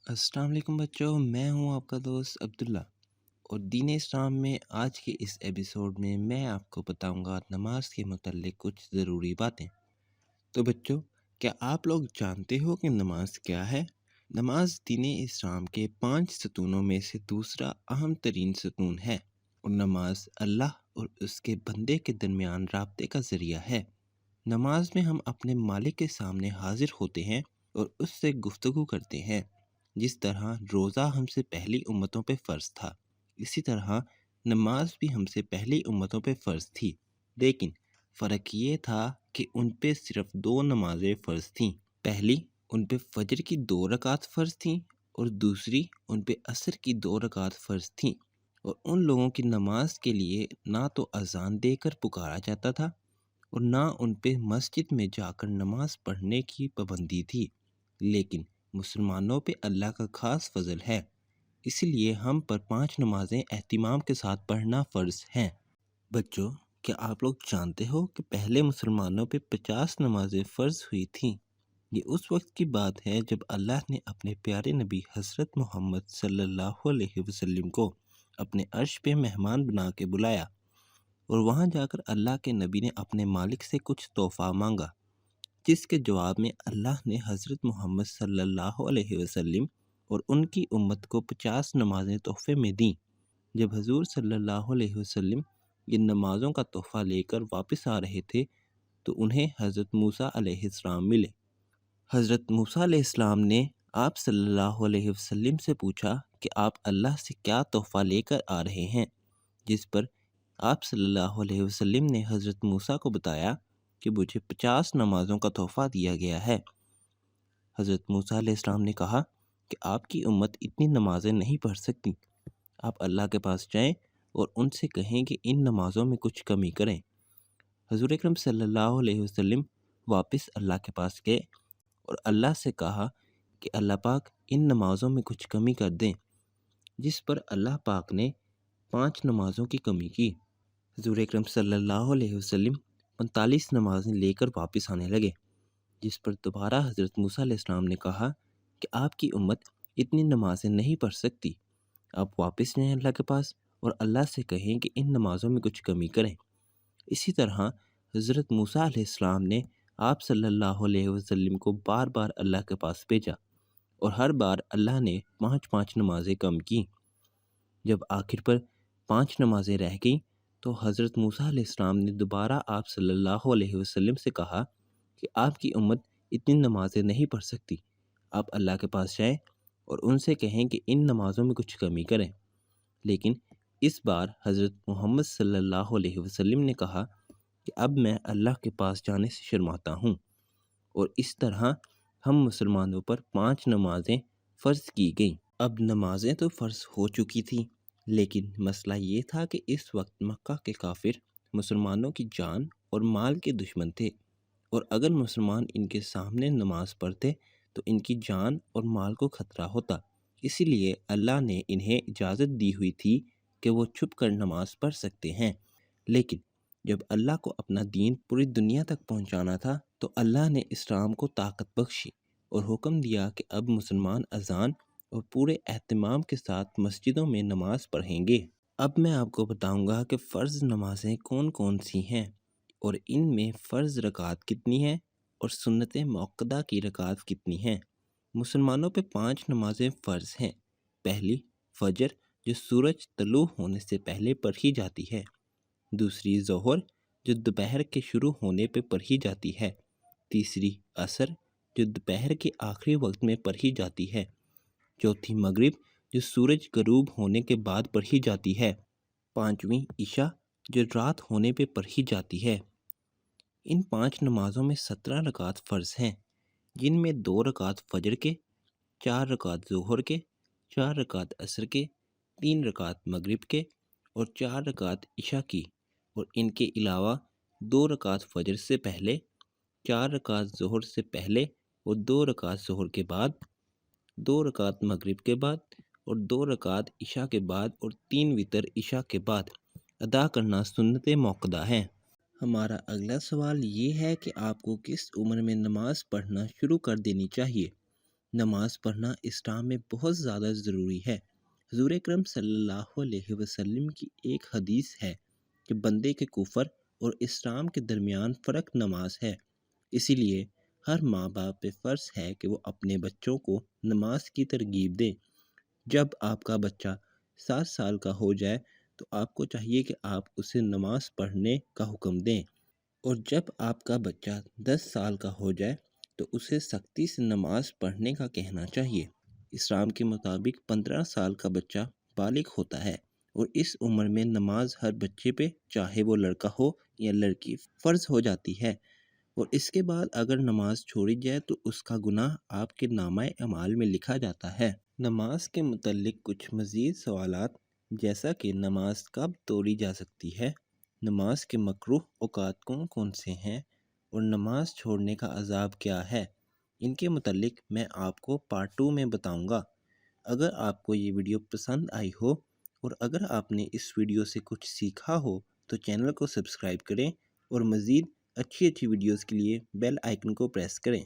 السلام علیکم بچوں، میں ہوں آپ کا دوست عبداللہ، اور دین اسلام میں آج کے اس ایپیسوڈ میں آپ کو بتاؤں گا نماز کے متعلق کچھ ضروری باتیں۔ تو بچوں، کیا آپ لوگ جانتے ہو کہ نماز کیا ہے؟ نماز دین اسلام کے 5 ستونوں میں سے دوسرا اہم ترین ستون ہے، اور نماز اللہ اور اس کے بندے کے درمیان رابطے کا ذریعہ ہے۔ نماز میں ہم اپنے مالک کے سامنے حاضر ہوتے ہیں اور اس سے گفتگو کرتے ہیں۔ جس طرح روزہ ہم سے پہلی امتوں پہ فرض تھا، اسی طرح نماز بھی ہم سے پہلی امتوں پہ فرض تھی، لیکن فرق یہ تھا کہ ان پہ صرف 2 نمازیں فرض تھیں۔ پہلی ان پہ فجر کی 2 رکعت فرض تھیں، اور دوسری ان پہ عصر کی 2 رکعت فرض تھیں، اور ان لوگوں کی نماز کے لیے نہ تو اذان دے کر پکارا جاتا تھا اور نہ ان پہ مسجد میں جا کر نماز پڑھنے کی پابندی تھی۔ لیکن مسلمانوں پہ اللہ کا خاص فضل ہے، اس لیے ہم پر 5 نمازیں اہتمام کے ساتھ پڑھنا فرض ہیں۔ بچوں، کیا آپ لوگ جانتے ہو کہ پہلے مسلمانوں پہ 50 نمازیں فرض ہوئی تھیں؟ یہ اس وقت کی بات ہے جب اللہ نے اپنے پیارے نبی حضرت محمد صلی اللہ علیہ وسلم کو اپنے عرش پہ مہمان بنا کے بلایا، اور وہاں جا کر اللہ کے نبی نے اپنے مالک سے کچھ تحفہ مانگا، جس کے جواب میں اللہ نے حضرت محمد صلی اللہ علیہ وسلم اور ان کی امت کو 50 نمازیں تحفے میں دیں۔ جب حضور صلی اللہ علیہ وسلم یہ نمازوں کا تحفہ لے کر واپس آ رہے تھے تو انہیں حضرت موسیٰ علیہ السلام ملے۔ حضرت موسیٰ علیہ السلام نے آپ صلی اللہ علیہ وسلم سے پوچھا کہ آپ اللہ سے کیا تحفہ لے کر آ رہے ہیں، جس پر آپ صلی اللہ علیہ وسلم نے حضرت موسیٰ کو بتایا کہ مجھے 50 نمازوں کا تحفہ دیا گیا ہے۔ حضرت موسیٰ علیہ السلام نے کہا کہ آپ کی امت اتنی نمازیں نہیں پڑھ سکتی، آپ اللہ کے پاس جائیں اور ان سے کہیں کہ ان نمازوں میں کچھ کمی کریں۔ حضور اکرم صلی اللہ علیہ وسلم واپس اللہ کے پاس گئے اور اللہ سے کہا کہ اللہ پاک ان نمازوں میں کچھ کمی کر دیں، جس پر اللہ پاک نے 5 نمازوں کی کمی کی۔ حضور اکرم صلی اللہ علیہ وسلم 45 نمازیں لے کر واپس آنے لگے، جس پر دوبارہ حضرت موسیٰ علیہ السلام نے کہا کہ آپ کی امت اتنی نمازیں نہیں پڑھ سکتی، آپ واپس جائیں اللہ کے پاس اور اللہ سے کہیں کہ ان نمازوں میں کچھ کمی کریں۔ اسی طرح حضرت موسیٰ علیہ السلام نے آپ صلی اللہ علیہ وسلم کو بار بار اللہ کے پاس بھیجا، اور ہر بار اللہ نے 5 نمازیں کم کی۔ جب آخر پر 5 نمازیں رہ گئیں تو حضرت موسیٰ علیہ السلام نے دوبارہ آپ صلی اللہ علیہ وسلم سے کہا کہ آپ کی امت اتنی نمازیں نہیں پڑھ سکتی، آپ اللہ کے پاس جائیں اور ان سے کہیں کہ ان نمازوں میں کچھ کمی کریں۔ لیکن اس بار حضرت محمد صلی اللہ علیہ وسلم نے کہا کہ اب میں اللہ کے پاس جانے سے شرماتا ہوں، اور اس طرح ہم مسلمانوں پر 5 نمازیں فرض کی گئیں۔ اب نمازیں تو فرض ہو چکی تھیں، لیکن مسئلہ یہ تھا کہ اس وقت مکہ کے کافر مسلمانوں کی جان اور مال کے دشمن تھے، اور اگر مسلمان ان کے سامنے نماز پڑھتے تو ان کی جان اور مال کو خطرہ ہوتا۔ اسی لیے اللہ نے انہیں اجازت دی ہوئی تھی کہ وہ چھپ کر نماز پڑھ سکتے ہیں، لیکن جب اللہ کو اپنا دین پوری دنیا تک پہنچانا تھا تو اللہ نے اسلام کو طاقت بخشی اور حکم دیا کہ اب مسلمان اذان اور پورے اہتمام کے ساتھ مسجدوں میں نماز پڑھیں گے۔ اب میں آپ کو بتاؤں گا کہ فرض نمازیں کون کون سی ہیں، اور ان میں فرض رکعت کتنی ہیں اور سنت موقدہ کی رکعت کتنی ہیں۔ مسلمانوں پہ 5 نمازیں فرض ہیں۔ پہلی فجر، جو سورج طلوع ہونے سے پہلے پڑھی جاتی ہے۔ دوسری ظہر، جو دوپہر کے شروع ہونے پہ پڑھی جاتی ہے۔ تیسری عصر، جو دوپہر کے آخری وقت میں پڑھی جاتی ہے۔ چوتھی مغرب، جو سورج غروب ہونے کے بعد پڑھی جاتی ہے۔ پانچویں عشاء، جو رات ہونے پہ پڑھی جاتی ہے۔ ان 5 نمازوں میں 17 رکعت فرض ہیں، جن میں 2 رکعت فجر کے، 4 رکعت ظہر کے، 4 رکعت عصر کے، 3 رکعت مغرب کے اور 4 رکعت عشاء کی، اور ان کے علاوہ 2 رکعت فجر سے پہلے، 4 رکعت ظہر سے پہلے اور 2 رکعت ظہر کے بعد، 2 رکعت مغرب کے بعد اور 2 رکعت عشاء کے بعد، اور 3 وتر عشاء کے بعد ادا کرنا سنت موقدہ ہے۔ ہمارا اگلا سوال یہ ہے کہ آپ کو کس عمر میں نماز پڑھنا شروع کر دینی چاہیے؟ نماز پڑھنا اسلام میں بہت زیادہ ضروری ہے۔ حضور اکرم صلی اللہ علیہ وسلم کی ایک حدیث ہے کہ بندے کے کفر اور اسلام کے درمیان فرق نماز ہے۔ اسی لیے ہر ماں باپ پہ فرض ہے کہ وہ اپنے بچوں کو نماز کی ترغیب دے۔ جب آپ کا بچہ 7 سال کا ہو جائے تو آپ کو چاہیے کہ آپ اسے نماز پڑھنے کا حکم دیں، اور جب آپ کا بچہ 10 سال کا ہو جائے تو اسے سختی سے نماز پڑھنے کا کہنا چاہیے۔ اسلام کے مطابق 15 سال کا بچہ بالغ ہوتا ہے، اور اس عمر میں نماز ہر بچے پہ، چاہے وہ لڑکا ہو یا لڑکی، فرض ہو جاتی ہے، اور اس کے بعد اگر نماز چھوڑی جائے تو اس کا گناہ آپ کے نامہ اعمال میں لکھا جاتا ہے۔ نماز کے متعلق کچھ مزید سوالات، جیسا کہ نماز کب توڑی جا سکتی ہے، نماز کے مکروہ اوقات کون کون سے ہیں، اور نماز چھوڑنے کا عذاب کیا ہے، ان کے متعلق میں آپ کو پارٹ 2 میں بتاؤں گا۔ اگر آپ کو یہ ویڈیو پسند آئی ہو اور اگر آپ نے اس ویڈیو سے کچھ سیکھا ہو تو چینل کو سبسکرائب کریں، اور مزید اچھی ویڈیوز کے لیے بیل آئیکن کو پریس کریں۔